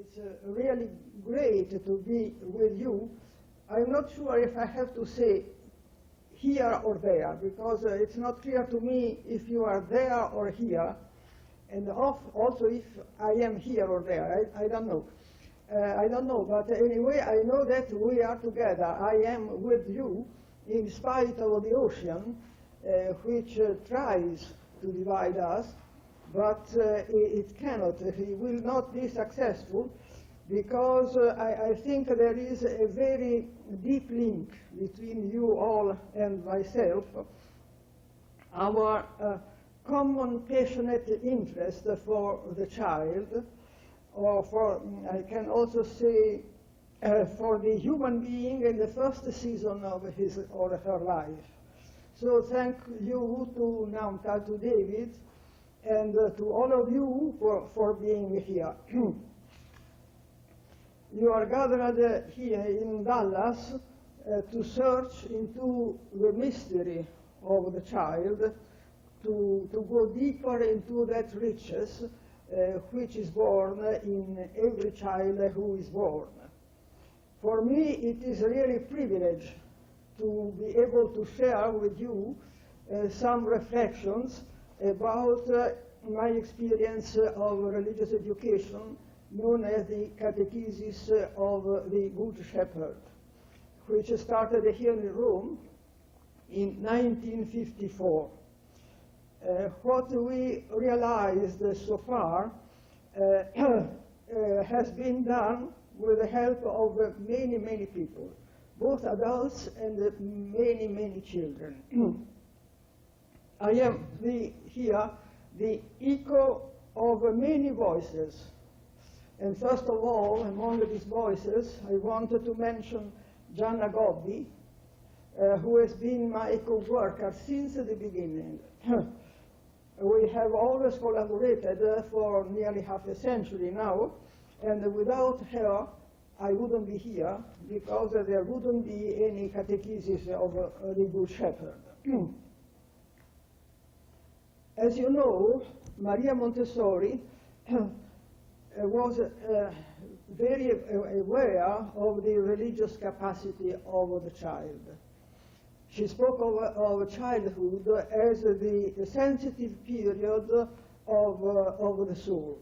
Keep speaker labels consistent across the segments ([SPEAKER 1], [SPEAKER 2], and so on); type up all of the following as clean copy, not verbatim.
[SPEAKER 1] it's really great to be with you. I'm not sure if I have to say here or there, because it's not clear to me if you are there or here, and also if I am here or there. I don't know. I don't know, but anyway, I know that we are together. I am with you in spite of the ocean, which tries to divide us, but it cannot. It will not be successful, because I think there is a very deep link between you all and myself, our common passionate interest for the child, or for, I can also say, for the human being in the first season of his or her life. So thank you to Namta, to David, and to all of you for being here. You are gathered here in Dallas to search into the mystery of the child, to go deeper into that riches which is born in every child who is born. For me, it is really a privilege to be able to share with you some reflections about my experience of religious education, known as the Catechesis of the Good Shepherd, which started here in Rome in 1954. What we realized so far has been done with the help of many, many people, both adults and many, many children. I am here the echo of many voices. And first of all, among these voices, I wanted to mention Gianna Gobbi, who has been my co-worker since the beginning. We have always collaborated for nearly half a century now, and without her, I wouldn't be here, because there wouldn't be any catechesis of the Good Shepherd. As you know, Maria Montessori was very aware of the religious capacity of the child. She spoke of childhood as the sensitive period of the soul.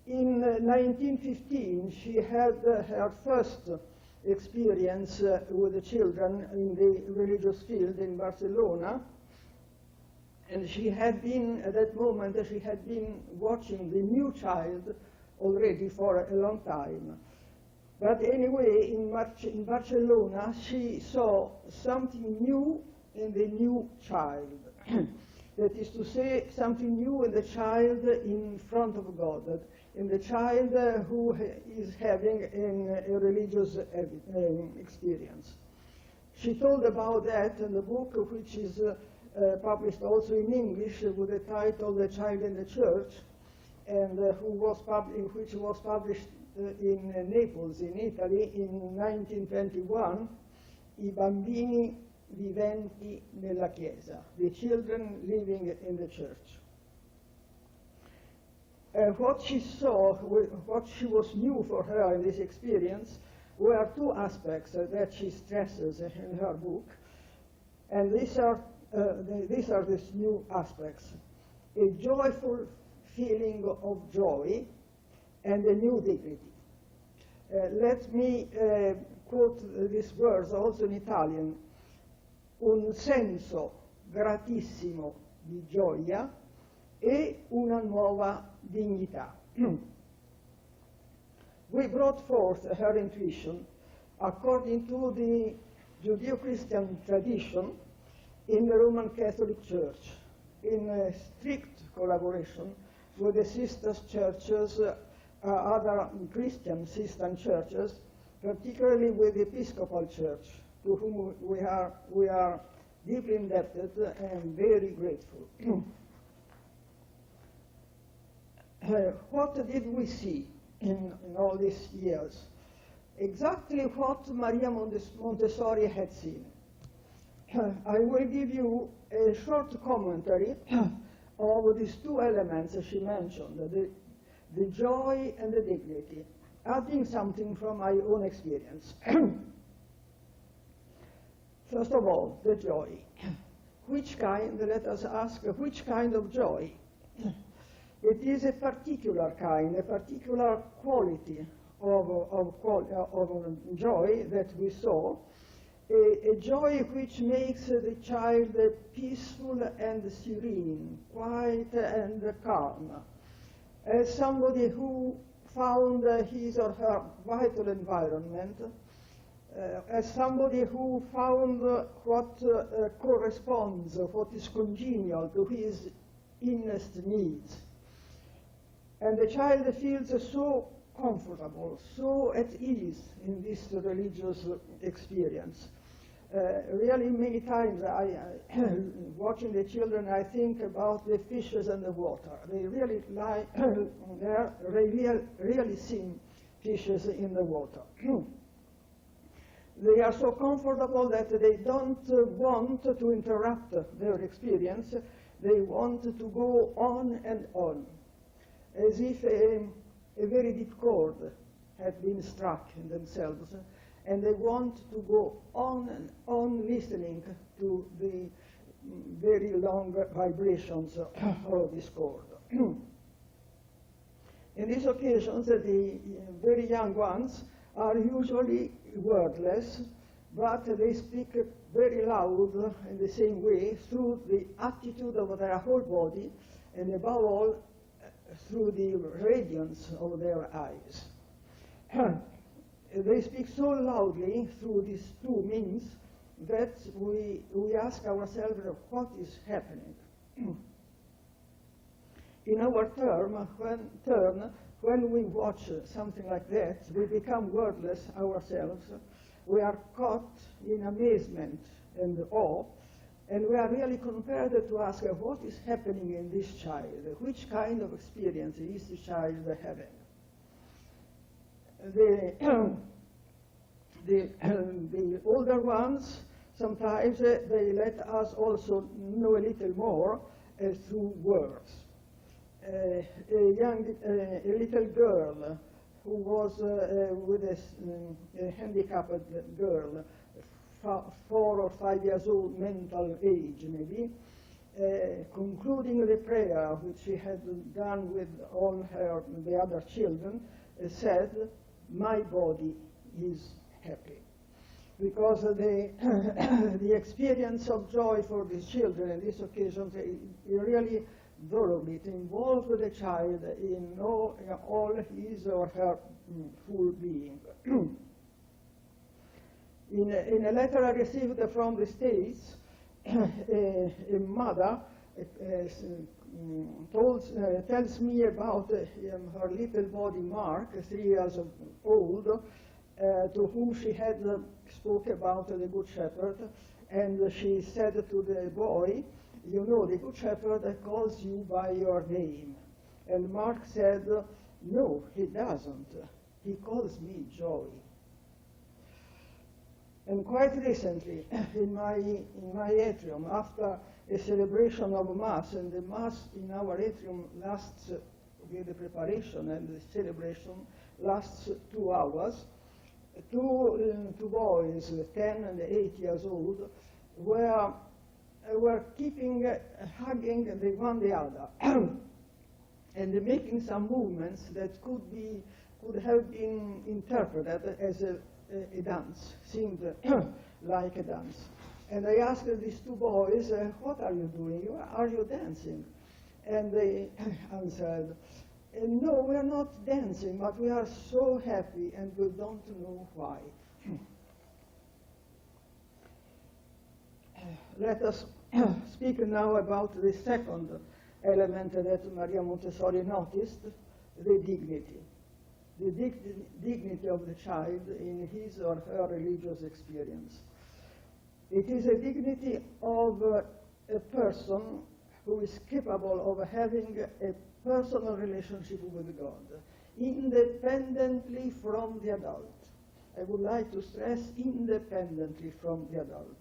[SPEAKER 1] In 1915, she had her first experience with the children in the religious field in Barcelona. And she had been, at that moment, she had been watching the new child already for a long time. But anyway, in Barcelona, she saw something new in the new child. That is to say, something new in the child in front of God, in the child who is having a religious experience. She told about that in the book, which is published also in English with the title The Child in the Church, and which was published in Naples, in Italy, in 1921, I bambini viventi nella Chiesa, the children living in the church. What she saw, what was new for her in this experience, were two aspects that she stresses in her book, and these are these new aspects: a joyful feeling of joy and a new dignity. Let me quote these words also in Italian: un senso gratissimo di gioia e una nuova dignità. We brought forth her intuition according to the Judeo-Christian tradition in the Roman Catholic Church, in strict collaboration with the sister churches, other Christian sister churches, particularly with the Episcopal Church, to whom we are deeply indebted and very grateful. What did we see in all these years? Exactly what Maria Montessori had seen. I will give you a short commentary of these two elements she mentioned, the joy and the dignity, adding something from my own experience. First of all, the joy. Which kind, let us ask, which kind of joy? It is a particular kind, a particular quality of joy that we saw, a joy which makes the child peaceful and serene, quiet and calm, as somebody who found his or her vital environment, as somebody who found what corresponds, what is congenial to his innermost needs. And the child feels so comfortable, so at ease in this religious experience. Really many times watching the children, I think about the fishes and the water. They really lie there, really seeing fishes in the water. They are so comfortable that they don't want to interrupt their experience. They want to go on and on, as if a very deep chord had been struck in themselves, and they want to go on and on listening to the very long vibrations of this chord. In these occasions, the very young ones are usually wordless, but they speak very loud in the same way through the attitude of their whole body, and above all, through the radiance of their eyes. They speak so loudly through these two means that we ask ourselves what is happening. In our turn, when we watch something like that, we become wordless ourselves. We are caught in amazement and awe, and we are really compelled to ask what is happening in this child, which kind of experience is the child having. The older ones, sometimes they let us also know a little more through words. A little girl who was with a handicapped girl, 4 or 5 years old, mental age maybe, concluding the prayer which she had done with all the other children, said, "My body is happy." Because the experience of joy for these children in this occasion, it really thoroughly involved the child in all his or her full being. In a letter I received from the States, a mother tells me about her little body Mark, 3 years old, to whom she had spoke about the Good Shepherd, and she said to the boy, "You know, the Good Shepherd calls you by your name." And Mark said, "No, he doesn't. He calls me Joy." And quite recently, in my atrium, after a celebration of Mass, and the Mass in our atrium lasts, with the preparation and the celebration, lasts 2 hours, two boys, 10 and 8 years old, were keeping hugging the one the other and making some movements that could have been interpreted as a dance, seemed like a dance. And I asked these 2 boys, "What are you doing? Are you dancing?" And they answered, "No, we are not dancing, but we are so happy and we don't know why." Let us speak now about the second element that Maria Montessori noticed, the dignity. The dignity of the child in his or her religious experience. It is a dignity of a person who is capable of having a personal relationship with God, independently from the adult. I would like to stress independently from the adult.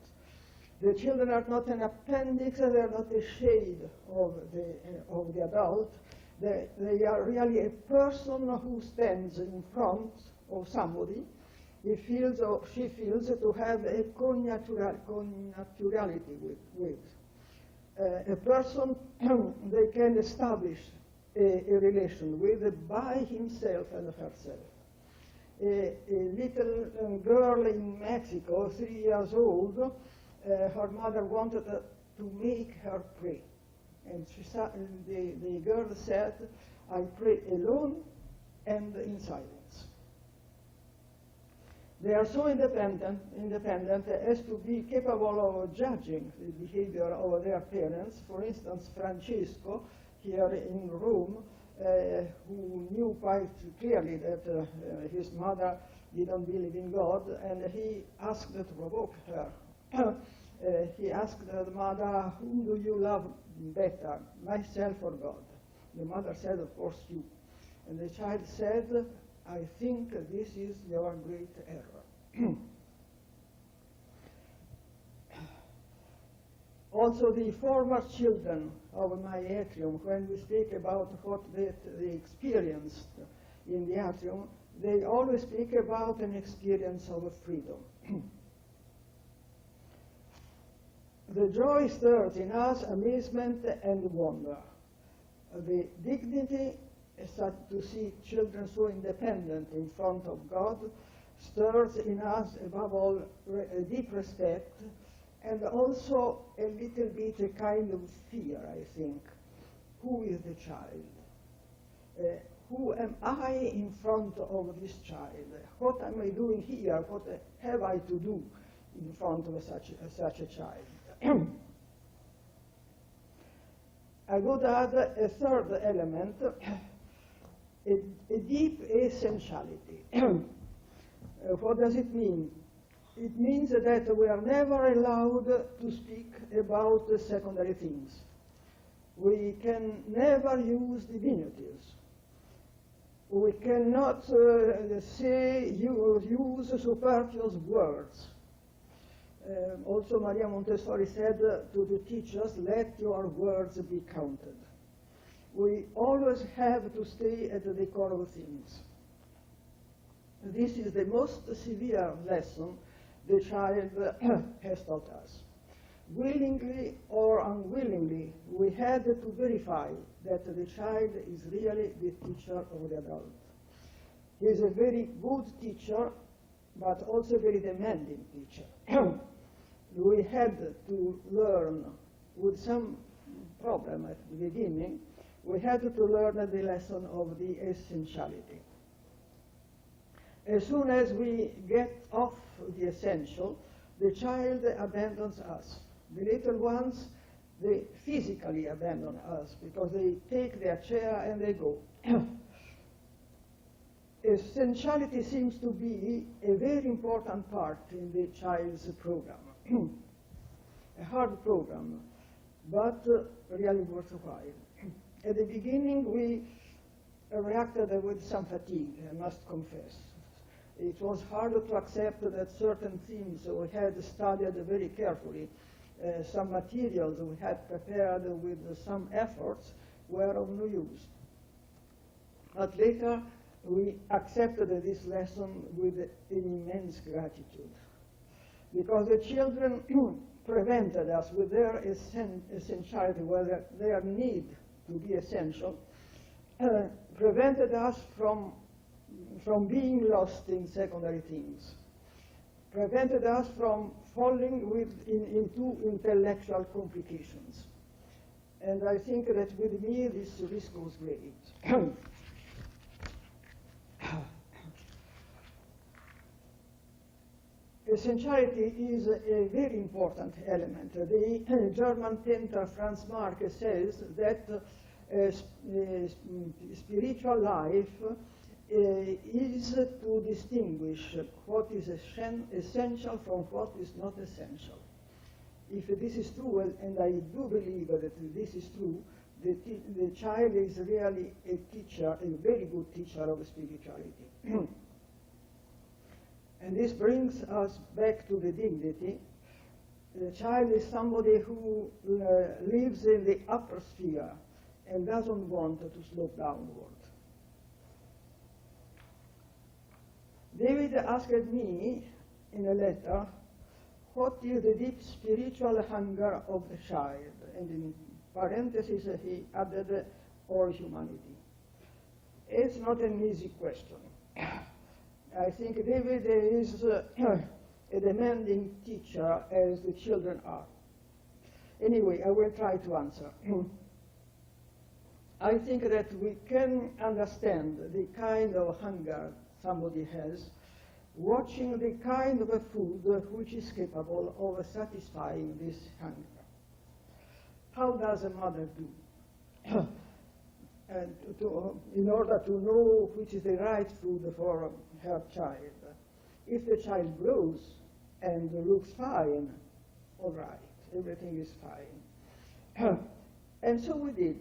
[SPEAKER 1] The children are not an appendix, they are not a shade of the adult. They are really a person who stands in front of somebody. He feels or she feels to have a connaturality with. A person they can establish a relation with by himself and herself. A little girl in Mexico, 3 years old, her mother wanted to make her pray. And the girl said, I pray alone and in silence. They are so independent as to be capable of judging the behavior of their parents. For instance, Francesco, here in Rome, who knew quite clearly that his mother didn't believe in God, and he asked to provoke her. He asked the mother, whom do you love better, myself or God? The mother said, of course, you. And the child said, I think this is your great error. Also, the former children of my atrium, when we speak about what they experienced in the atrium, they always speak about an experience of freedom. The joy stirs in us amazement and wonder. The dignity to see children so independent in front of God stirs in us, above all, a deep respect, and also a little bit a kind of fear, I think. Who is the child? Who am I in front of this child? What am I doing here? What have I to do in front of such a child? I would add a third element, a deep essentiality. What does it mean? It means that we are never allowed to speak about secondary things. We can never use diminutives. We cannot use superfluous words. Also, Maria Montessori said to the teachers, let your words be counted. We always have to stay at the core of things. This is the most severe lesson the child has taught us. Willingly or unwillingly, we had to verify that the child is really the teacher of the adult. He is a very good teacher, but also a very demanding teacher. We had to learn, with some problem at the beginning, we had to learn the lesson of the essentiality. As soon as we get off the essential, the child abandons us. The little ones, they physically abandon us because they take their chair and they go. Essentiality seems to be a very important part in the child's program. A hard program, but really worthwhile. At the beginning, we reacted with some fatigue, I must confess. It was hard to accept that certain themes we had studied very carefully, some materials we had prepared with some efforts were of no use. But later, we accepted this lesson with immense gratitude, because the children prevented us with their essentiality, whether their need to be essential, prevented us from being lost in secondary things, prevented us from falling into intellectual complications. And I think that with me this risk was great. Essentiality is a very important element. The German painter Franz Marc says that spiritual life is to distinguish what is essential from what is not essential. If this is true, and I do believe that this is true, the child is really a teacher, a very good teacher of spirituality. And this brings us back to the dignity. The child is somebody who lives in the upper sphere and doesn't want to slope downward. David asked me in a letter, what is the deep spiritual hunger of the child? And in parentheses he added, or humanity. It's not an easy question. I think David is a demanding teacher as the children are. Anyway, I will try to answer. I think that we can understand the kind of hunger somebody has watching the kind of a food which is capable of satisfying this hunger. How does a mother do? And in order to know which is the right food for her child. If the child grows and looks fine, all right, everything is fine. And so we did.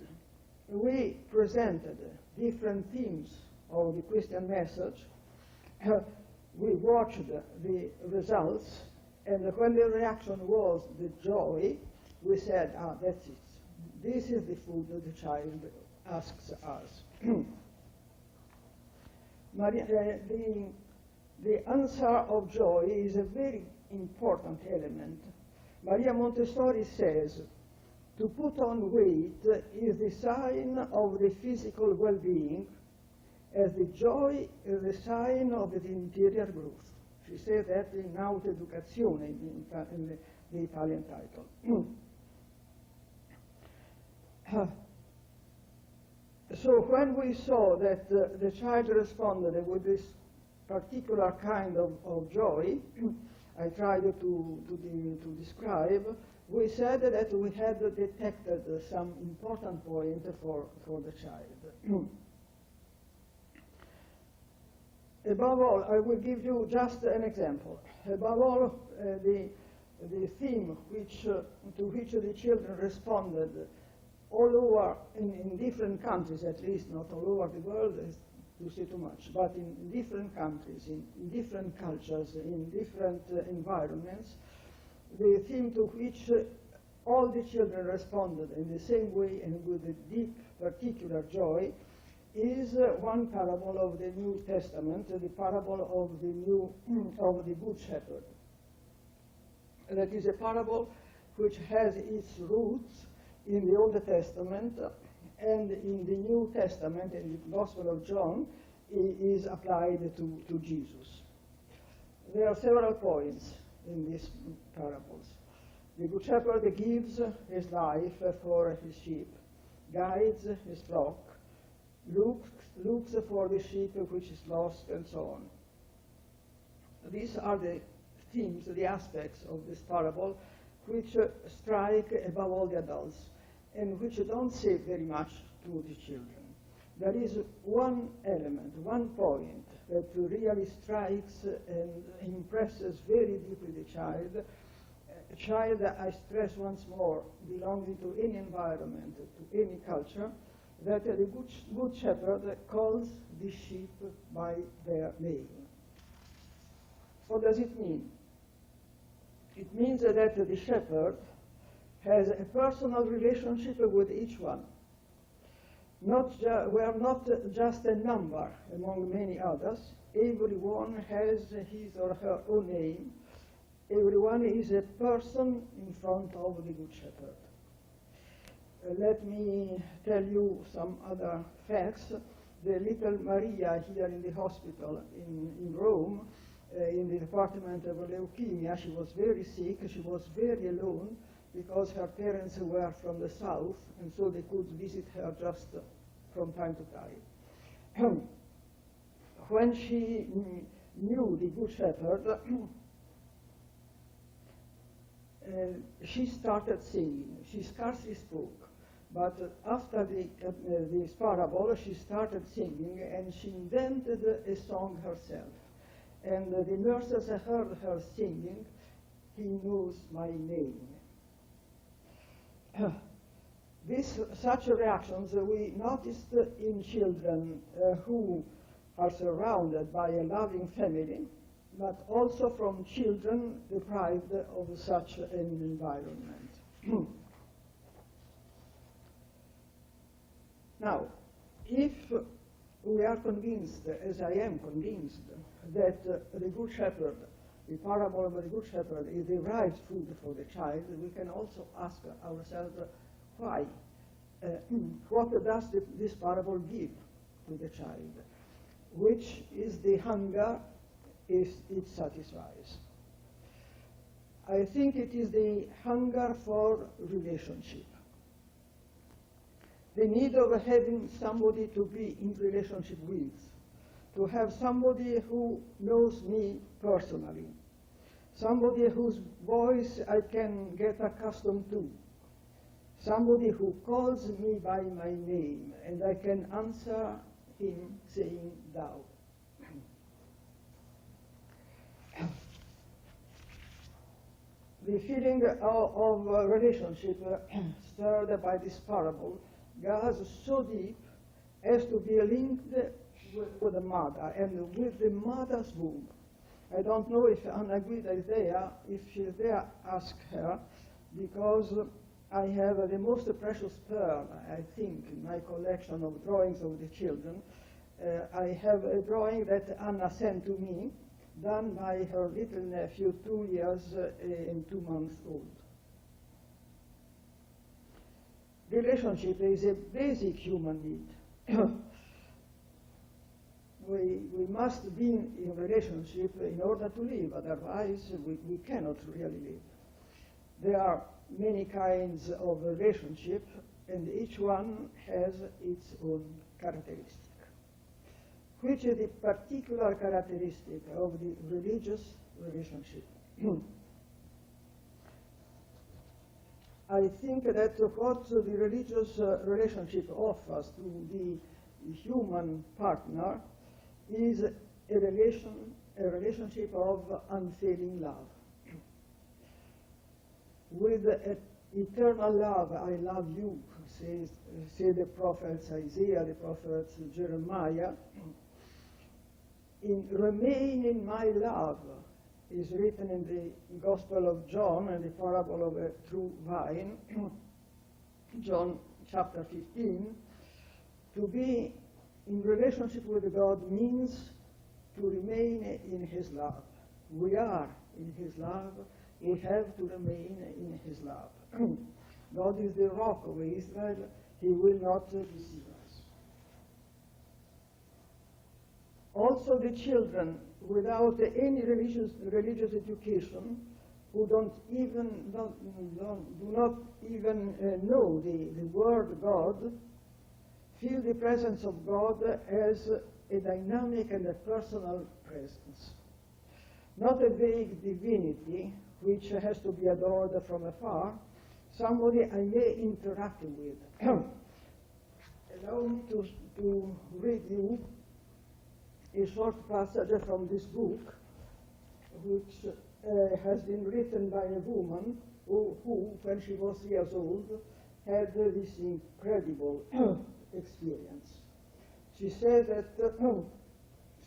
[SPEAKER 1] We presented different themes of the Christian message. We watched the results, and when the reaction was the joy, we said, that's it. This is the food that the child asks us. The answer of joy is a very important element. Maria Montessori says, to put on weight is the sign of the physical well-being, as the joy is the sign of the interior growth. She said that in Autoeducazione, in the Italian title. So when we saw that the child responded with this particular kind of joy, I tried to describe, we said that we had detected some important point for the child. Above all, I will give you just an example. Above all, the theme to which the children responded all over, in different countries at least, not all over the world, to say too much, but in different countries, in different cultures, in different environments, the theme to which all the children responded in the same way and with a deep particular joy is one parable of the New Testament, the parable of the Good Shepherd. That is a parable which has its roots in the Old Testament, and in the New Testament, in the Gospel of John, is applied to Jesus. There are several points in these parables. The Good Shepherd gives his life for his sheep, guides his flock, looks for the sheep which is lost, and so on. These are the themes, the aspects of this parable which strike above all the adults and which don't say very much to the children. There is one element, one point that really strikes and impresses very deeply the child. A child, I stress once more, belonging to any environment, to any culture, that the good shepherd calls the sheep by their name. What does it mean? It means that the shepherd has a personal relationship with each one. We are not just a number among many others. Everyone has his or her own name. Everyone is a person in front of the Good Shepherd. Let me tell you some other facts. The little Maria here in the hospital in Rome, in the department of leukemia, she was very sick. She was very alone because her parents were from the south, and so they could visit her just from time to time. When she knew the Good Shepherd, she started singing. She scarcely spoke, but after this parable, she started singing, and she invented a song herself. And the nurses heard her singing, "He knows my name." Such reactions we noticed in children who are surrounded by a loving family, but also from children deprived of such an environment. Now, if we are convinced, as I am convinced, that the Good Shepherd, the parable of the Good Shepherd, is the right food for the child, we can also ask ourselves why. What does this parable give to the child? Which is the hunger it satisfies? I think it is the hunger for relationship. The need of having somebody to be in relationship with, to have somebody who knows me personally, somebody whose voice I can get accustomed to, somebody who calls me by my name and I can answer him saying thou. The feeling of relationship stirred by this parable goes so deep as to be linked with the mother and with the mother's womb. I don't know if Anna Guida is there. If she's there, ask her, because I have the most precious pearl, I think, in my collection of drawings of the children. I have a drawing that Anna sent to me, done by her little nephew, 2 years and 2 months old. Relationship is a basic human need. We must be in relationship in order to live, otherwise we cannot really live. There are many kinds of relationship, and each one has its own characteristic. Which is the particular characteristic of the religious relationship? I think that what the religious relationship offers to the human partner is a relationship of unfailing love. With eternal love, I love you, say the prophets Isaiah, the prophets Jeremiah. Remain in my love is written in the Gospel of John and the parable of a true vine, John chapter 15. To be in relationship with God means to remain in his love. We are in his love. We have to remain in his love. God is the rock of Israel. He will not deceive us. Also the children, without any religious education, who do not even know the word God, feel the presence of God as a dynamic and a personal presence. Not a vague divinity which has to be adored from afar, somebody I may interact with. Allow me to read you a short passage from this book, which has been written by a woman who, when she was 3 years old, had this incredible experience. She said that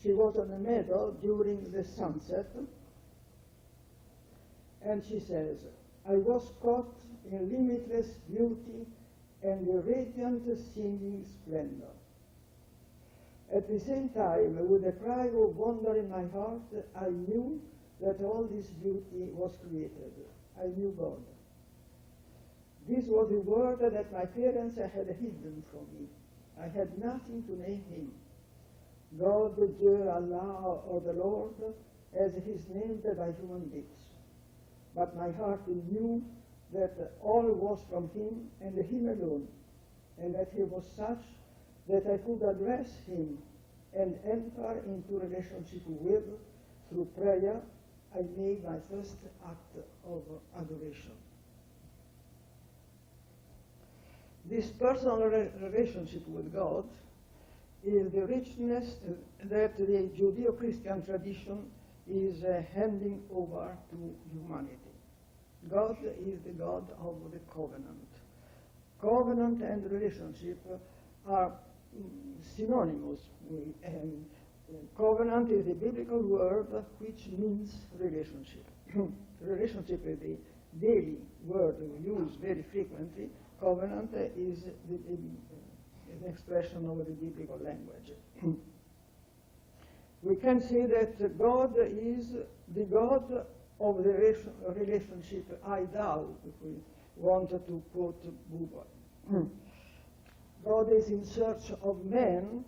[SPEAKER 1] she was on a meadow during the sunset, and she says, I was caught in limitless beauty and a radiant singing splendor. At the same time, with a cry of wonder in my heart, I knew that all this beauty was created. I knew God. This was the word that my parents had hidden from me. I had nothing to name him. God, Dieu, Allah, or the Lord, as he is named by human beings. But my heart knew that all was from him and him alone, and that he was such that I could address him and enter into relationship with. Through prayer, I made my first act of adoration. This personal relationship with God is the richness that the Judeo-Christian tradition is handing over to humanity. God is the God of the covenant. Covenant and relationship are synonymous. Covenant is a biblical word which means relationship. Relationship is the daily word we use very frequently. Covenant is an expression of the biblical language. We can say that God is the God of the relationship ideal, if we wanted to quote Buber. God is in search of man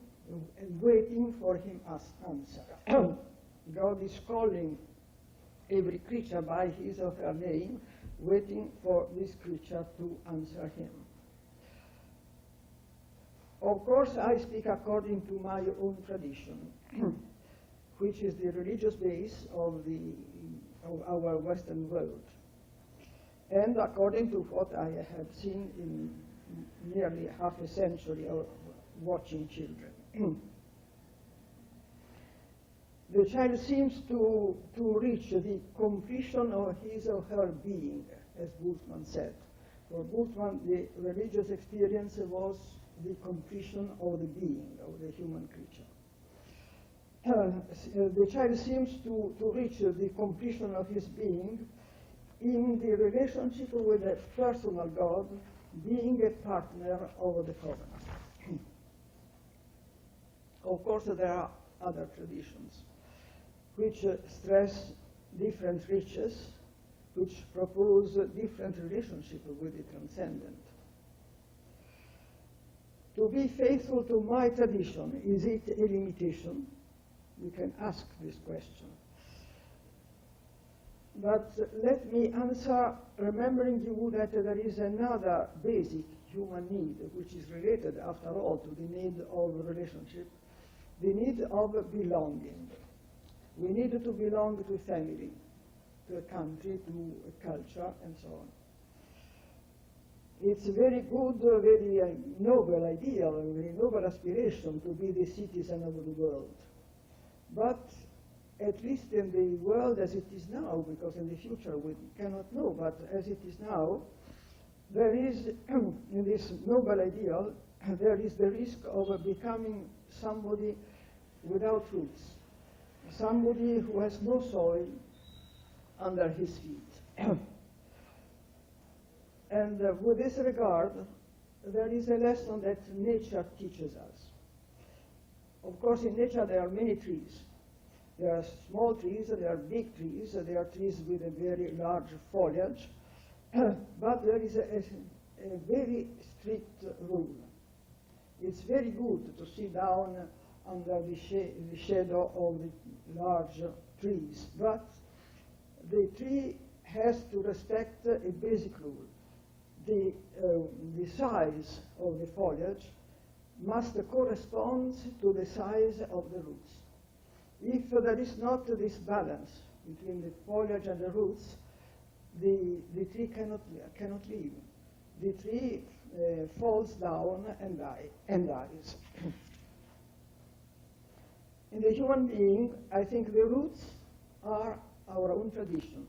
[SPEAKER 1] and waiting for him as answer. God is calling every creature by his or her name, waiting for this creature to answer him. Of course, I speak according to my own tradition, which is the religious base of our Western world, and according to what I have seen in nearly half a century of watching children. The child seems to reach the completion of his or her being, as Bultmann said. For Bultmann, the religious experience was the completion of the being, of the human creature. The child seems to reach the completion of his being in the relationship with a personal God, being a partner of the covenant. Of course, there are other traditions which stress different riches, which propose different relationship with the transcendent. To be faithful to my tradition, is it a limitation? We can ask this question. But let me answer remembering you that there is another basic human need, which is related, after all, to the need of relationship, the need of belonging. We need to belong to a family, to a country, to a culture, and so on. It's a very good, very noble ideal, a very noble aspiration to be the citizen of the world. But at least in the world as it is now, because in the future we cannot know, but as it is now, there is, in this noble ideal, there is the risk of becoming somebody without roots, somebody who has no soil under his feet. And with this regard, there is a lesson that nature teaches us. Of course, in nature there are many trees. There are small trees, there are big trees, there are trees with a very large foliage, but there is a very strict rule. It's very good to sit down under the shadow of the large trees, but the tree has to respect a basic rule. The size of the foliage must correspond to the size of the roots. If there is not this balance between the foliage and the roots, the tree cannot live. The tree falls down and dies. In the human being, I think the roots are our own tradition.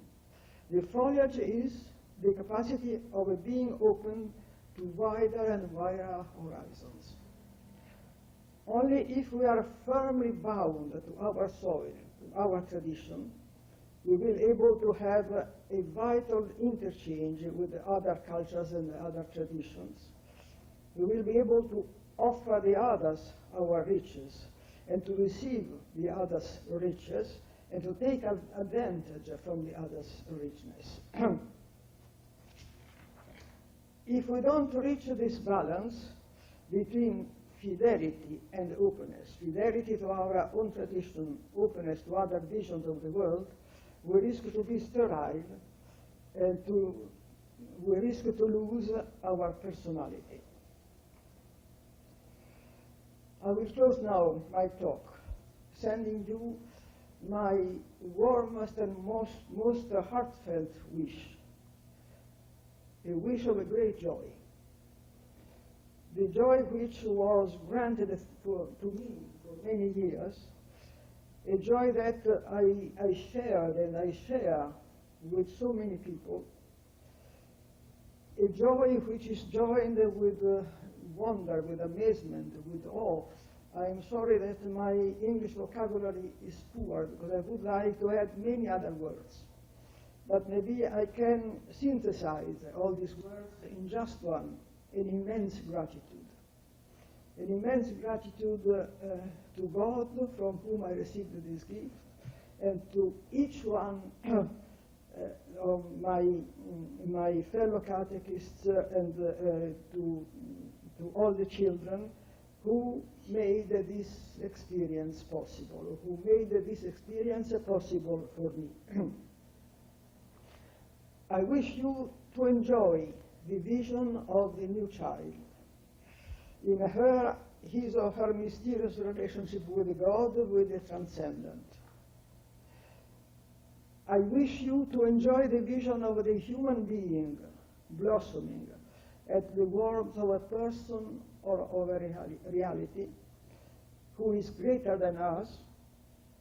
[SPEAKER 1] The foliage is the capacity of a being open to wider and wider horizons. Only if we are firmly bound to our soil, to our tradition, we will be able to have a vital interchange with the other cultures and the other traditions. We will be able to offer the others our riches and to receive the others' riches and to take advantage from the others' richness. If we don't reach this balance between fidelity and openness, fidelity to our own tradition, openness to other visions of the world, we risk to be sterile and we risk to lose our personality. I will close now my talk, sending you my warmest and most heartfelt wish, a wish of a great joy. The joy which was granted to me for many years, a joy that I shared and I share with so many people, a joy which is joined with wonder, with amazement, with awe. I am sorry that my English vocabulary is poor, because I would like to add many other words. But maybe I can synthesize all these words in just one, an immense gratitude. an immense gratitude to God from whom I received this gift, and to each one of my fellow catechists and to all the children who made this experience possible, who made this experience possible for me. I wish you to enjoy the vision of the new child, in his or her mysterious relationship with God, with the transcendent. I wish you to enjoy the vision of the human being blossoming at the warmth of a person or of a reality who is greater than us,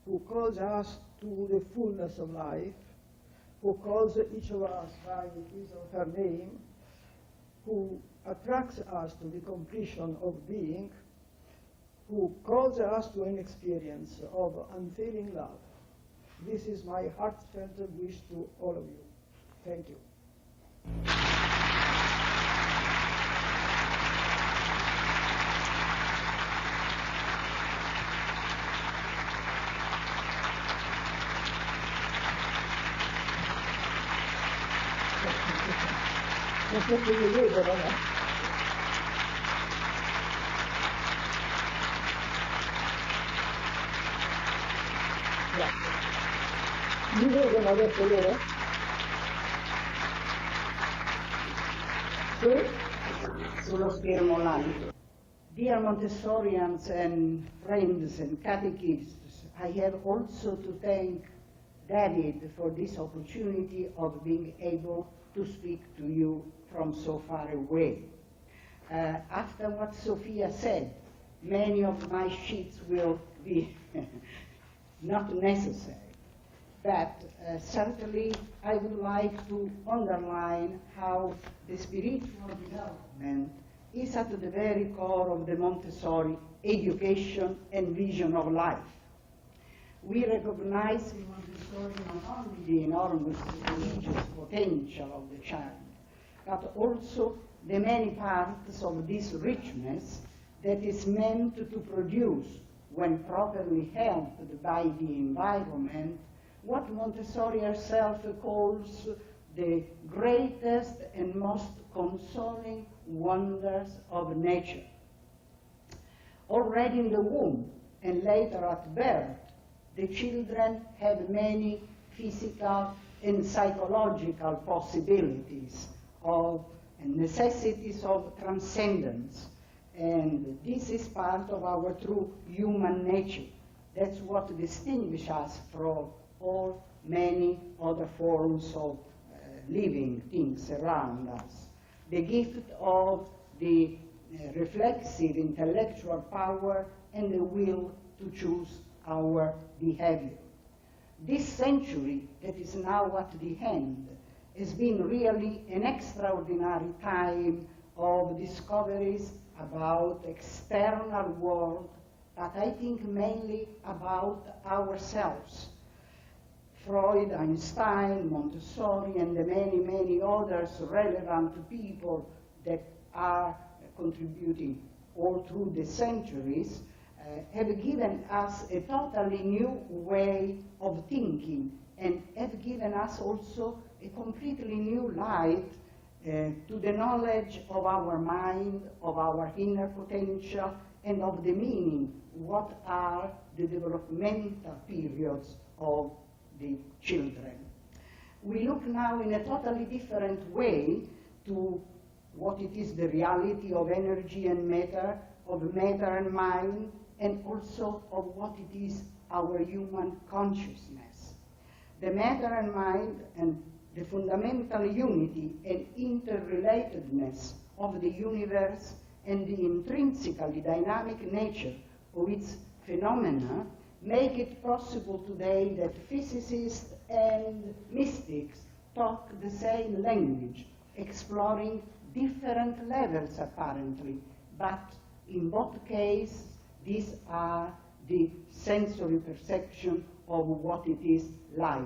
[SPEAKER 1] who calls us to the fullness of life, who calls each of us by his or her name, who attracts us to the completion of being, who calls us to an experience of unfailing love. This is my heartfelt wish to all of you. Thank you. Mi vedono adesso loro? Sì?
[SPEAKER 2] Sullo schermo live. Dear Montessorians and friends and catechists, I have also to thank David for this opportunity of being able to speak to you from so far away. After what Sofia said, many of my sheets will be not necessary. But certainly I would like to underline how the spiritual development is at the very core of the Montessori education and vision of life. We recognize in Montessori not only the enormous religious potential of the child, but also the many parts of this richness that is meant to produce, when properly helped by the environment, what Montessori herself calls the greatest and most consoling wonders of nature. Already in the womb and later at birth, the children have many physical and psychological possibilities of and necessities of transcendence. And this is part of our true human nature. That's what distinguishes us from all many other forms of living things around us. The gift of the reflexive intellectual power and the will to choose our behavior. This century that is now at the end has been really an extraordinary time of discoveries about external world, but I think mainly about ourselves. Freud, Einstein, Montessori, and the many, many others relevant people that are contributing all through the centuries have given us a totally new way of thinking and have given us also a completely new light to the knowledge of our mind, of our inner potential, and of the meaning, what are the developmental periods of the children. We look now in a totally different way to what it is the reality of energy and matter, of matter and mind, and also of what it is our human consciousness. The matter and mind and the fundamental unity and interrelatedness of the universe and the intrinsically dynamic nature of its phenomena make it possible today that physicists and mystics talk the same language, exploring different levels apparently, but in both cases these are the sensory perception of what it is life.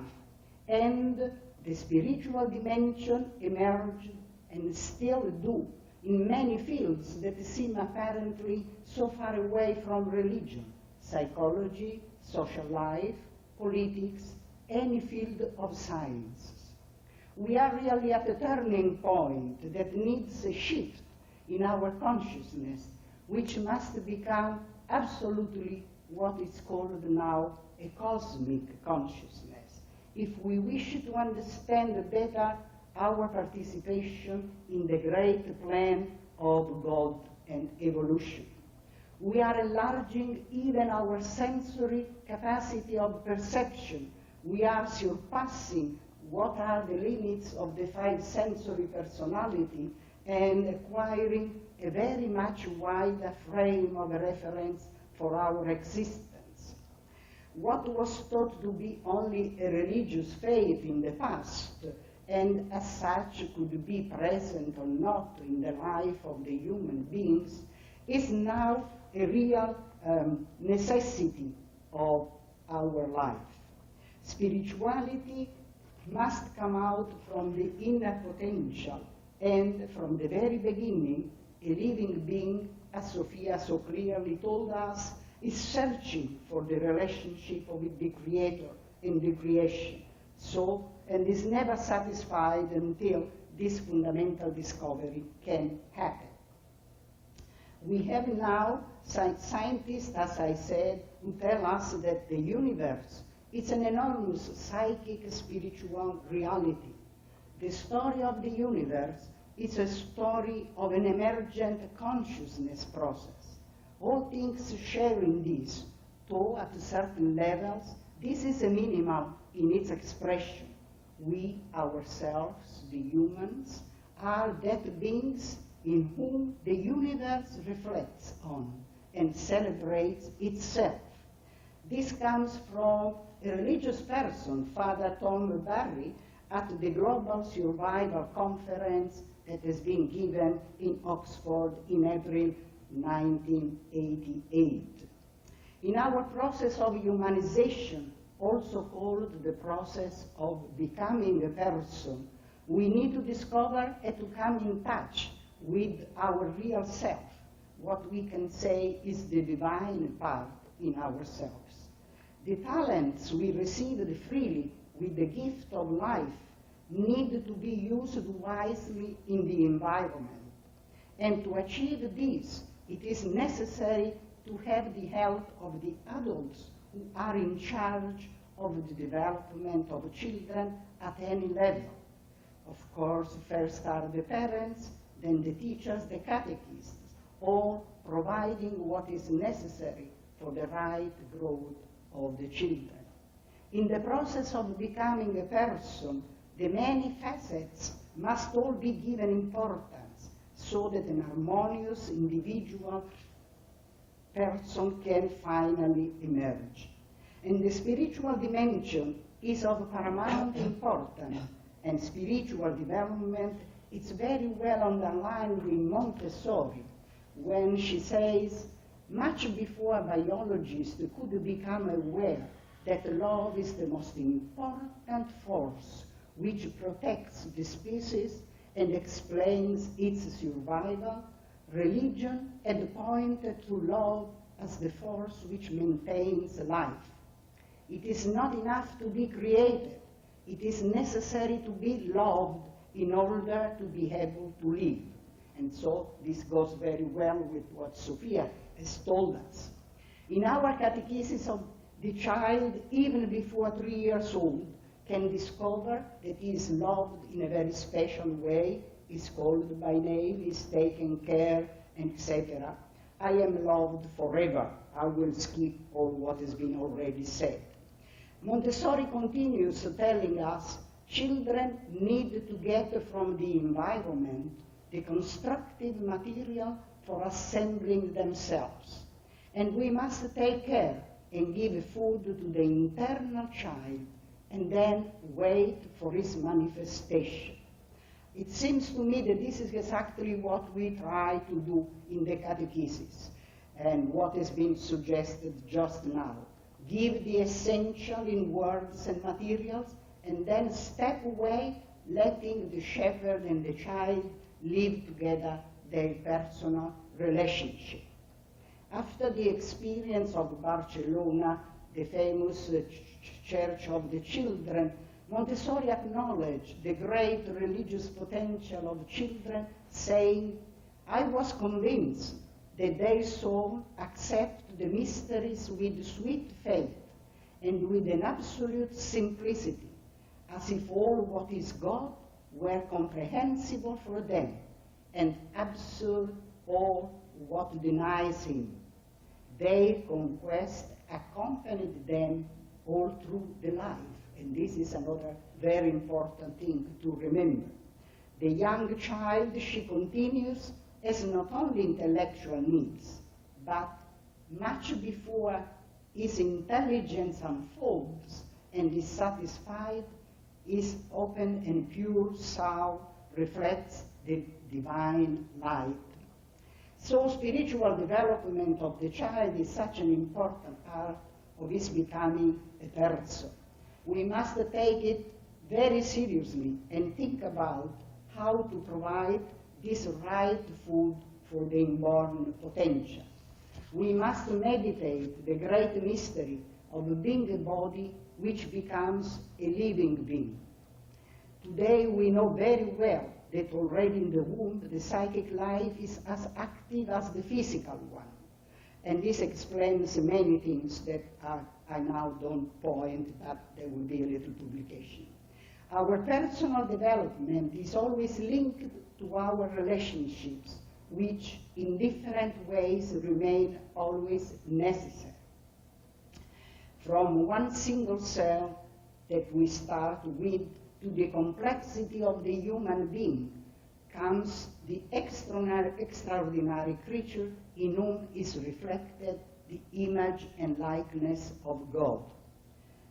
[SPEAKER 2] And the spiritual dimension emerged and still do in many fields that seem apparently so far away from religion: psychology, social life, politics, any field of science. We are really at a turning point that needs a shift in our consciousness, which must become absolutely what is called now a cosmic consciousness, if we wish to understand better our participation in the great plan of God and evolution. We are enlarging even our sensory capacity of perception. We are surpassing what are the limits of the five sensory personality and acquiring a very much wider frame of reference for our existence. What was thought to be only a religious faith in the past, and as such could be present or not in the life of the human beings, is now a real necessity of our life. Spirituality must come out from the inner potential, and from the very beginning, a living being, as Sofia so clearly told us, is searching for the relationship with the Creator and the creation, and is never satisfied until this fundamental discovery can happen. We have now scientists, as I said, who tell us that the universe is an enormous psychic spiritual reality. The story of the universe is a story of an emergent consciousness process. All things share in this, though at certain levels, this is a minimal in its expression. We ourselves, the humans, are that beings in whom the universe reflects on and celebrates itself. This comes from a religious person, Father Tom Barry, at the Global Survival Conference that has been given in Oxford in April 1988. In our process of humanization, also called the process of becoming a person, we need to discover and to come in touch with our real self, what we can say is the divine part in ourselves. The talents we received freely with the gift of life need to be used wisely in the environment. And to achieve this, it is necessary to have the help of the adults who are in charge of the development of children at any level. Of course, first are the parents, then the teachers, the catechists, all providing what is necessary for the right growth of the children. In the process of becoming a person, the many facets must all be given importance so that an harmonious individual person can finally emerge. And the spiritual dimension is of paramount importance, and spiritual development is very well underlined in Montessori when she says, much before a biologist could become aware that love is the most important force which protects the species and explains its survival, religion had pointed to love as the force which maintains life. It is not enough to be created. It is necessary to be loved in order to be able to live. And so this goes very well with what Sofia has told us. In our catechesis of the child, even before 3 years old, can discover that he is loved in a very special way, is called by name, is taken care, etc. I am loved forever. I will skip all what has been already said. Montessori continues telling us children need to get from the environment the constructive material for assembling themselves. And we must take care and give food to the internal child and then wait for his manifestation. It seems to me that this is exactly what we try to do in the catechesis and what has been suggested just now. Give the essential in words and materials and then step away, letting the shepherd and the child live together their personal relationship. After the experience of Barcelona, the famous Church of the Children, Montessori acknowledged the great religious potential of children, saying, "I was convinced that their soul accept the mysteries with sweet faith and with an absolute simplicity, as if all what is God were comprehensible for them, and absurd all what denies him. Their conquest accompanied them all through the life." And this is another very important thing to remember. The young child, she continues, has not only intellectual needs, but much before his intelligence unfolds and is satisfied, his open and pure soul reflects the divine light. So spiritual development of the child is such an important part of his becoming a person. We must take it very seriously and think about how to provide this right food for the inborn potential. We must meditate the great mystery of being a body which becomes a living being. Today we know very well that already in the womb the psychic life is as active as the physical one. And this explains many things that I now don't point, but there will be a little publication. Our personal development is always linked to our relationships, which in different ways remain always necessary. From one single cell that we start with to the complexity of the human being comes the extraordinary creature in whom is reflected the image and likeness of God.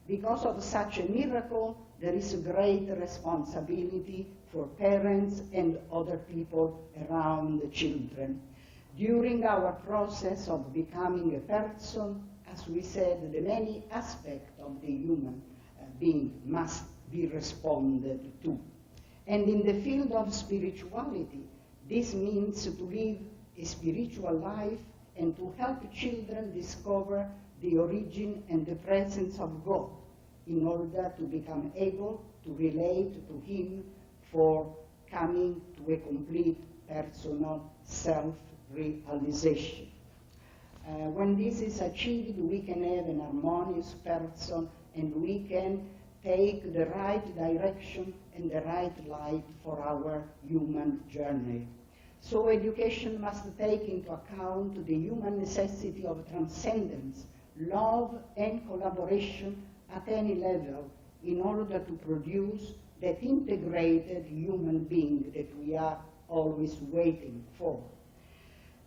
[SPEAKER 2] Because of such a miracle, there is a great responsibility for parents and other people around the children. During our process of becoming a person, as we said, the many aspects of the human being must be responded to. And in the field of spirituality, this means to live a spiritual life and to help children discover the origin and the presence of God in order to become able to relate to him for coming to a complete personal self-realization. When this is achieved, we can have an harmonious person and we can take the right direction and the right light for our human journey. So education must take into account the human necessity of transcendence, love and collaboration at any level in order to produce that integrated human being that we are always waiting for.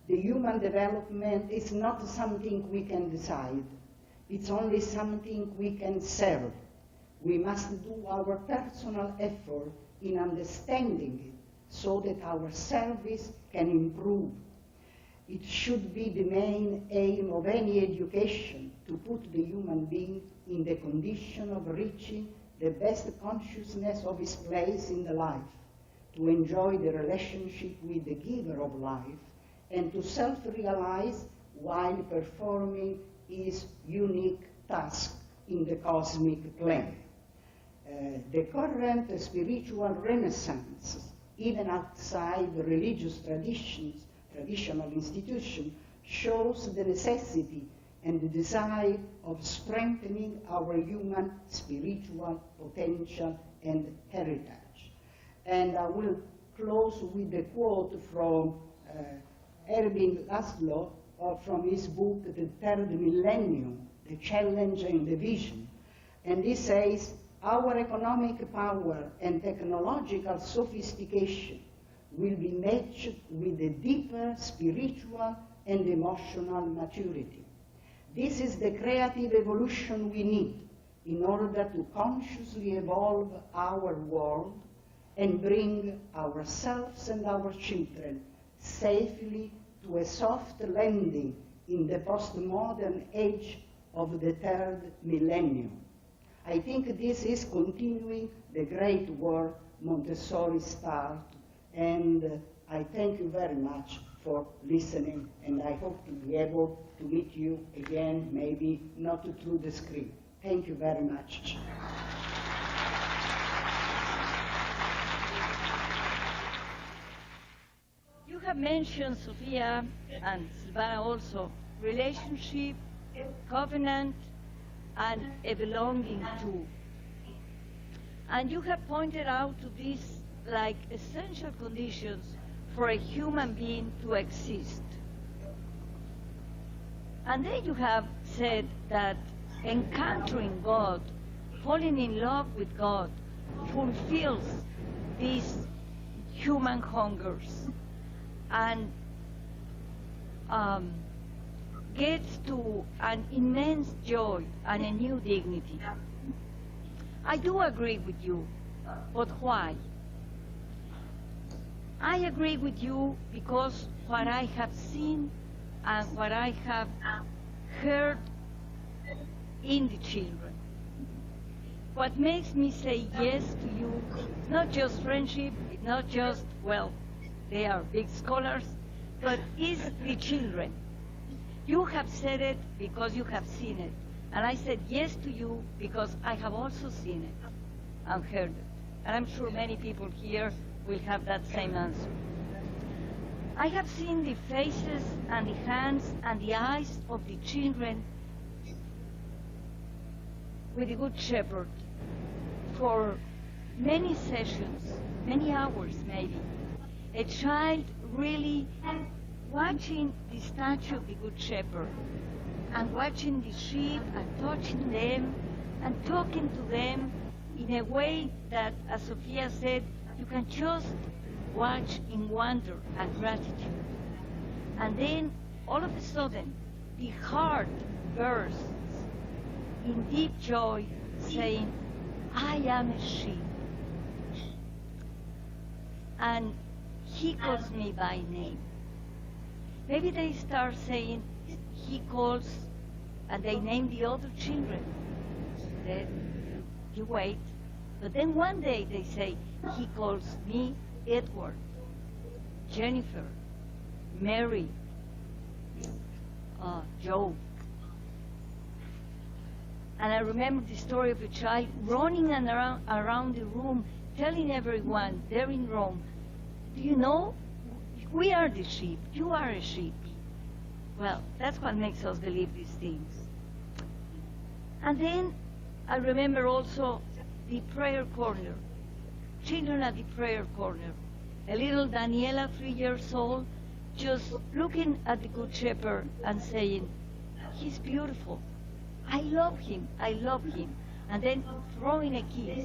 [SPEAKER 2] The human development is not something we can decide. It's only something we can serve. We must do our personal effort in understanding it so that our service can improve. It should be the main aim of any education to put the human being in the condition of reaching the best consciousness of his place in the life, to enjoy the relationship with the giver of life, and to self-realize while performing his unique task in the cosmic plan. The current spiritual renaissance, even outside the religious traditions, traditional institutions, shows the necessity and the desire of strengthening our human spiritual potential and heritage. And I will close with a quote from Erwin Laszlo from his book, The Third Millennium, The Challenge and the Vision. And he says, "Our economic power and technological sophistication will be matched with a deeper spiritual and emotional maturity. This is the creative evolution we need in order to consciously evolve our world and bring ourselves and our children safely to a soft landing in the postmodern age of the third millennium." I think this is continuing the great work Montessori started, and I thank you very much for listening, and I hope to be able to meet you again, maybe not through the screen. Thank you very much.
[SPEAKER 3] You have mentioned, Sofia, and Silvana also, relationship, covenant, and a belonging to. And you have pointed out to these like essential conditions for a human being to exist. And then you have said that encountering God, falling in love with God, fulfills these human hungers and gets to an immense joy and a new dignity. I do agree with you, but why? I agree with you because what I have seen and what I have heard in the children. What makes me say yes to you, not just friendship, not just, well, they are big scholars, but is the children. You have said it because you have seen it. And I said yes to you because I have also seen it and heard it. And I'm sure many people here will have that same answer. I have seen the faces and the hands and the eyes of the children with the Good Shepherd for many sessions, many hours maybe. A child really watching the statue of the Good Shepherd and watching the sheep and touching them and talking to them in a way that, as Sofia said, you can just watch in wonder and gratitude. And then, all of a sudden, the heart bursts in deep joy, saying, I am a sheep. And he calls me by name. Maybe they start saying, he calls, and they name the other children. Then you wait. But then one day they say, he calls me Edward, Jennifer, Mary, Joe. And I remember the story of a child running around the room, telling everyone there in Rome, do you know, we are the sheep, you are a sheep. Well, that's what makes us believe these things. And then I remember also the prayer corner, children at the prayer corner. A little Daniela, 3 years old, just looking at the Good Shepherd and saying, he's beautiful. I love him, I love him. And then throwing a kiss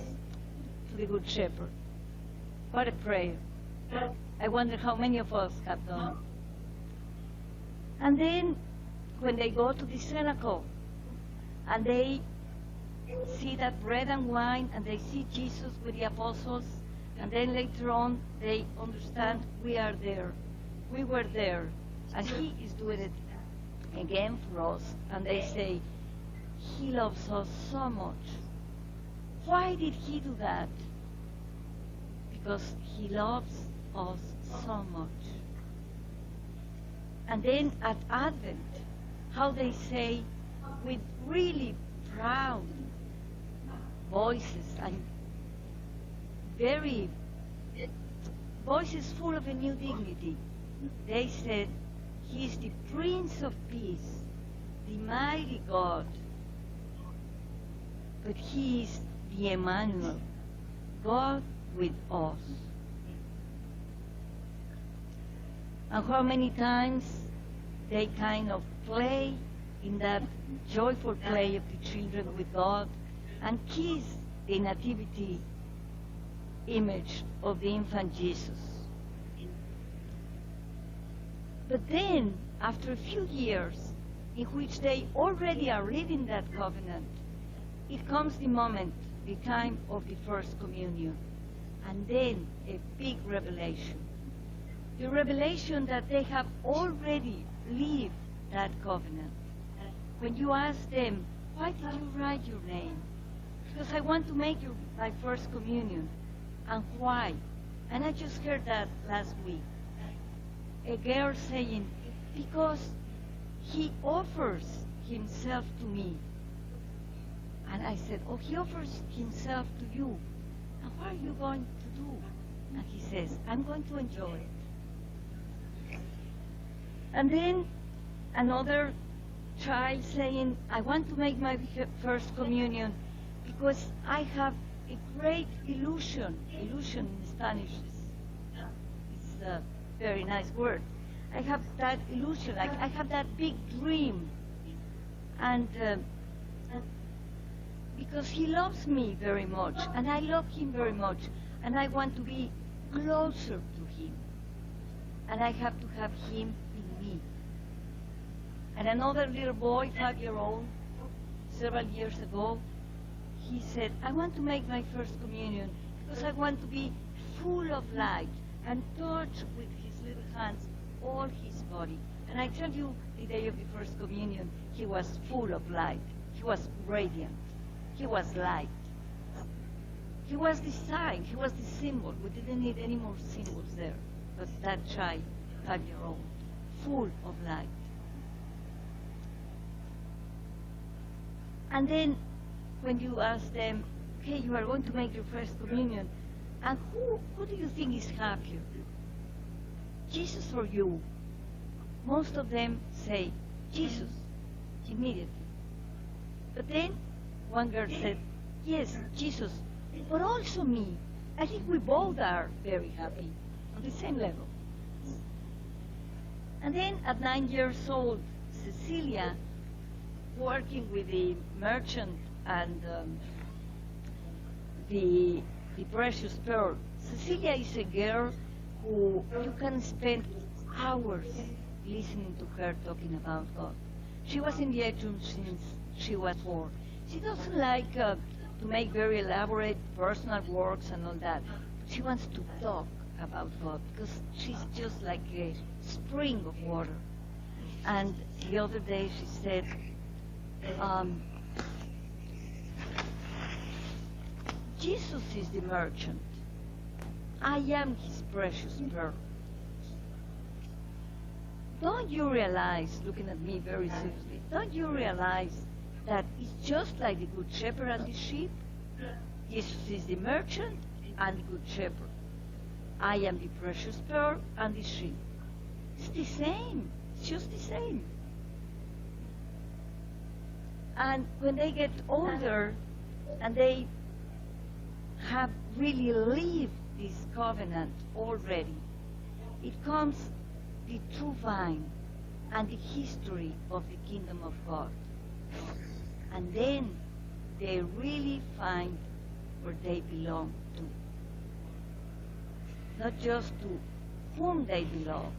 [SPEAKER 3] to the Good Shepherd. What a prayer. I wonder how many of us have done it. And then when they go to the cenacle and they see that bread and wine and they see Jesus with the apostles, and then later on they understand we are there. We were there. And he is doing it again for us. And they say, he loves us so much. Why did he do that? Because he loves us so much. And then at Advent, how they say with really proud voices and very voices full of a new dignity, they said, he is the Prince of Peace, the mighty God, but he is the Emmanuel, God with us. And how many times they kind of play in that joyful play of the children with God and kiss the nativity image of the infant Jesus. But then, after a few years in which they already are living that covenant, it comes the moment, the time of the first communion, and then a big revelation. The revelation that they have already lived that covenant. When you ask them, why did you write your name? Because I want to make my first communion. And why? And I just heard that last week. a girl saying, because he offers himself to me. And I said, oh, he offers himself to you. And what are you going to do? And he says, I'm going to enjoy it. And then another child saying, I want to make my first communion because I have a great illusion. Illusion in Spanish is a very nice word. I have that illusion, like I have that big dream. And because he loves me very much, and I love him very much, and I want to be closer to him. And I have to have him in me. And another little boy, 5-year-old, several years ago, he said, I want to make my first communion because I want to be full of light and touch with his little hands all his body. And I tell you, the day of the first communion, he was full of light. He was radiant. He was light. He was the sign. He was the symbol. We didn't need any more symbols there. But that child, 5-year-old, full of light. And then when you ask them, okay, you are going to make your first communion, and who do you think is happier? Jesus or you? Most of them say, Jesus, immediately. But then one girl said, yes, Jesus, but also me. I think we both are very happy on the same level. And then at 9 years old, Cecilia, working with the merchant and the precious pearl. Cecilia is a girl who you can spend hours listening to her talking about God. She was in the atrium since she was 4. She doesn't like to make very elaborate personal works and all that. She wants to talk about God because she's just like a spring of water. And the other day she said, Jesus is the merchant. I am his precious pearl. Don't you realize, looking at me very seriously, don't you realize that it's just like the good shepherd and the sheep? Jesus is the merchant and the good shepherd. I am the precious pearl and the sheep. It's the same. It's just the same. And when they get older and they have really lived this covenant already, it comes the true vine and the history of the kingdom of God. And then they really find where they belong to. Not just to whom they belong.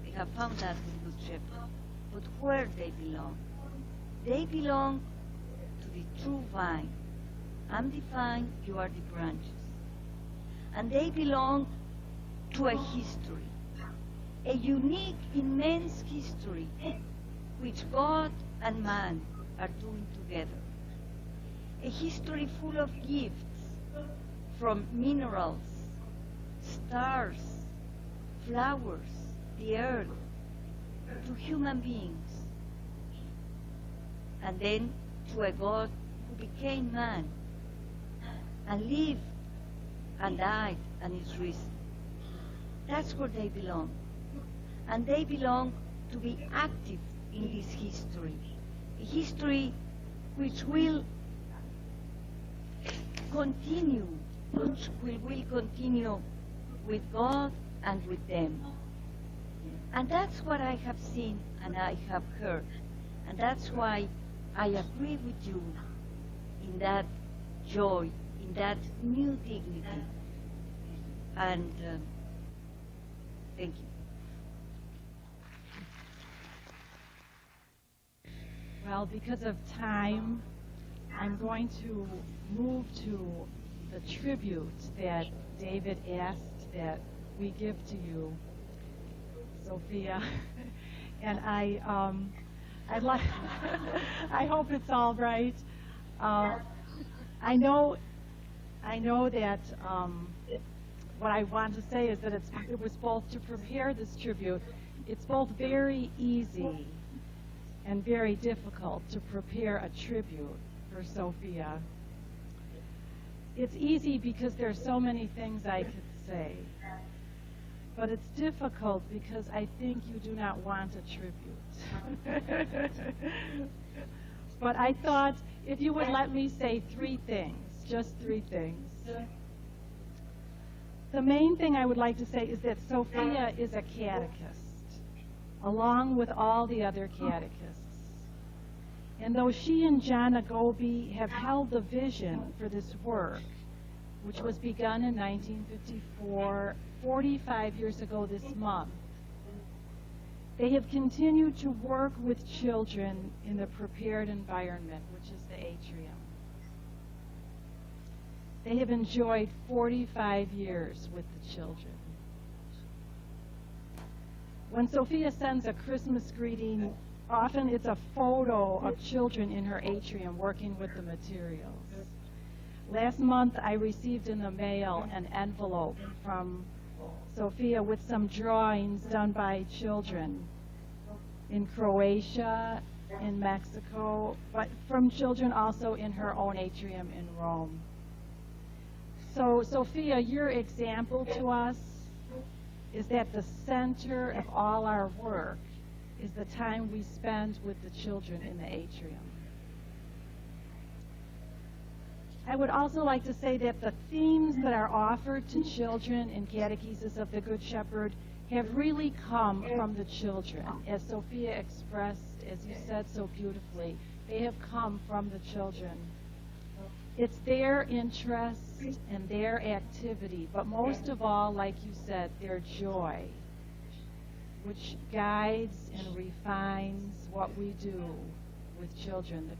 [SPEAKER 3] They have found that with the good shepherd. But where they belong. They belong to the true vine. I'm the vine, you are the branches. And they belong to a history, a unique, immense history, which God and man are doing together. A history full of gifts, from minerals, stars, flowers, the earth, to human beings, and then to a God who became man and lived and died and is risen. That's where they belong. And they belong to be active in this history, a history which will continue, will continue with God and with them. And that's what I have seen and I have heard. And that's why I agree with you in that joy, in that new dignity. And thank you.
[SPEAKER 4] Well, because of time, I'm going to move to the tribute that David asked that we give to you, Sofia. And I'd like, I hope it's all right. I know that what I want to say is that it was both to prepare this tribute. It's both very easy and very difficult to prepare a tribute for Sofia. It's easy because there's so many things I could say, but it's difficult because I think you do not want a tribute. But I thought if you would let me say 3 things, just 3 things. The main thing I would like to say is that Sofia is a catechist, along with all the other catechists. And though she and John Agobi have held the vision for this work, which was begun in 1954, 45 years ago this month, they have continued to work with children in the prepared environment, which is the atrium. They have enjoyed 45 years with the children. When Sofia sends a Christmas greeting, often it's a photo of children in her atrium working with the materials. Last month, I received in the mail an envelope from Sofia with some drawings done by children in Croatia, in Mexico, but from children also in her own atrium in Rome. So, Sofia, your example to us is that the center of all our work is the time we spend with the children in the atrium. I would also like to say that the themes that are offered to children in Catechesis of the Good Shepherd have really come from the children. As Sofia expressed, as you said so beautifully, they have come from the children. It's their interest and their activity, but most of all, like you said, their joy, which guides and refines what we do with children,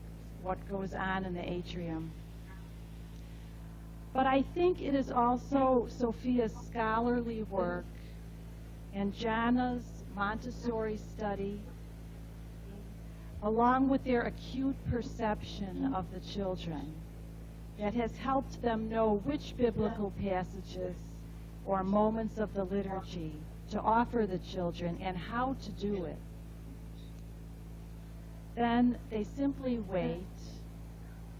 [SPEAKER 4] what goes on in the atrium. But I think it is also Sofia's scholarly work and Jana's Montessori study, along with their acute perception of the children, that has helped them know which biblical passages or moments of the liturgy to offer the children and how to do it. Then they simply wait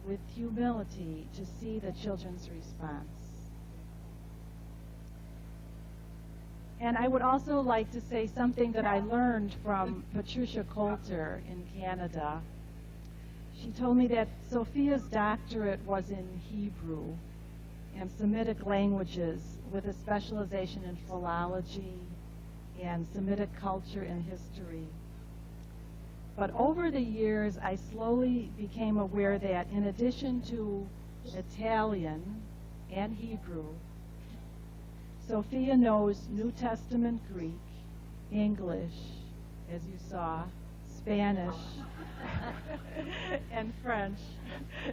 [SPEAKER 4] with humility to see the children's response. And I would also like to say something that I learned from Patricia Coulter in Canada. She told me that Sofia's doctorate was in Hebrew and Semitic languages with a specialization in philology and Semitic culture and history. But over the years, I slowly became aware that in addition to Italian and Hebrew, Sofia knows New Testament Greek, English, as you saw, Spanish, and French.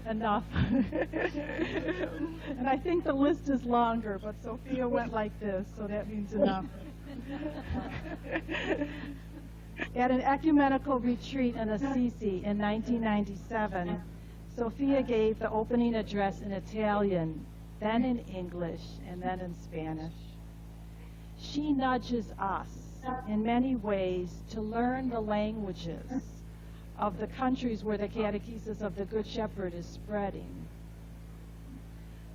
[SPEAKER 4] Enough. And I think the list is longer, but Sofia went like this, so that means enough. At an ecumenical retreat in Assisi in 1997, Sofia gave the opening address in Italian, then in English, and then in Spanish. She nudges us in many ways to learn the languages of the countries where the Catechesis of the Good Shepherd is spreading.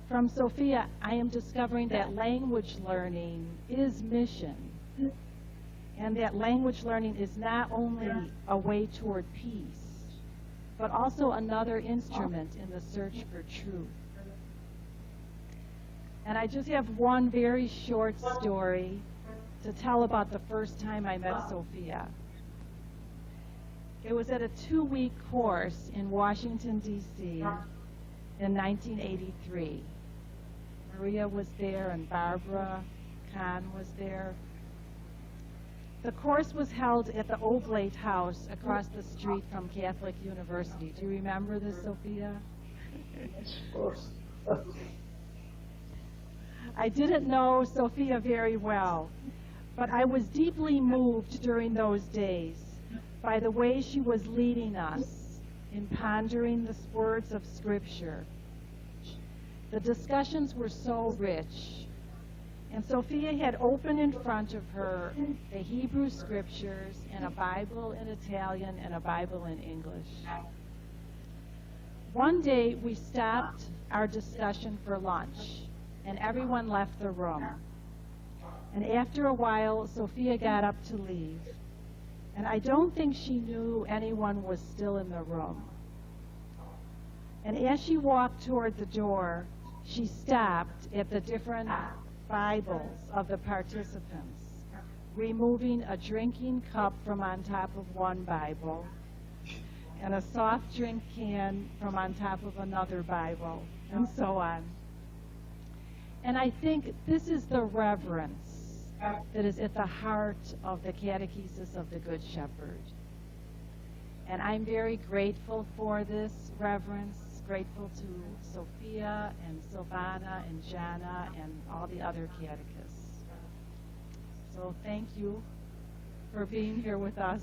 [SPEAKER 4] From Sofia, I am discovering that language learning is mission, and that language learning is not only a way toward peace, but also another instrument in the search for truth. And I just have one very short story to tell about the first time I met Sofia. It was at a 2-week course in Washington, D.C. in 1983. Maria was there and Barbara Kahn was there. The course was held at the Oblate House across the street from Catholic University. Do you remember this, Sofia?
[SPEAKER 1] Of course.
[SPEAKER 4] I didn't know Sofia very well, but I was deeply moved during those days by the way she was leading us in pondering the words of Scripture. The discussions were so rich, And Sofia had open in front of her the Hebrew scriptures and a Bible in Italian and a Bible in English. One day we stopped our discussion for lunch, and everyone left the room. And after a while, Sofia got up to leave. And I don't think she knew anyone was still in the room. And as she walked toward the door, she stopped at the different Bibles of the participants, removing a drinking cup from on top of one Bible and a soft drink can from on top of another Bible, and so on. And I think this is the reverence that is at the heart of the Catechesis of the Good Shepherd. And I'm very grateful for this reverence, grateful to Sofia and Silvana and Jana and all the other catechists. So thank you for being here with us.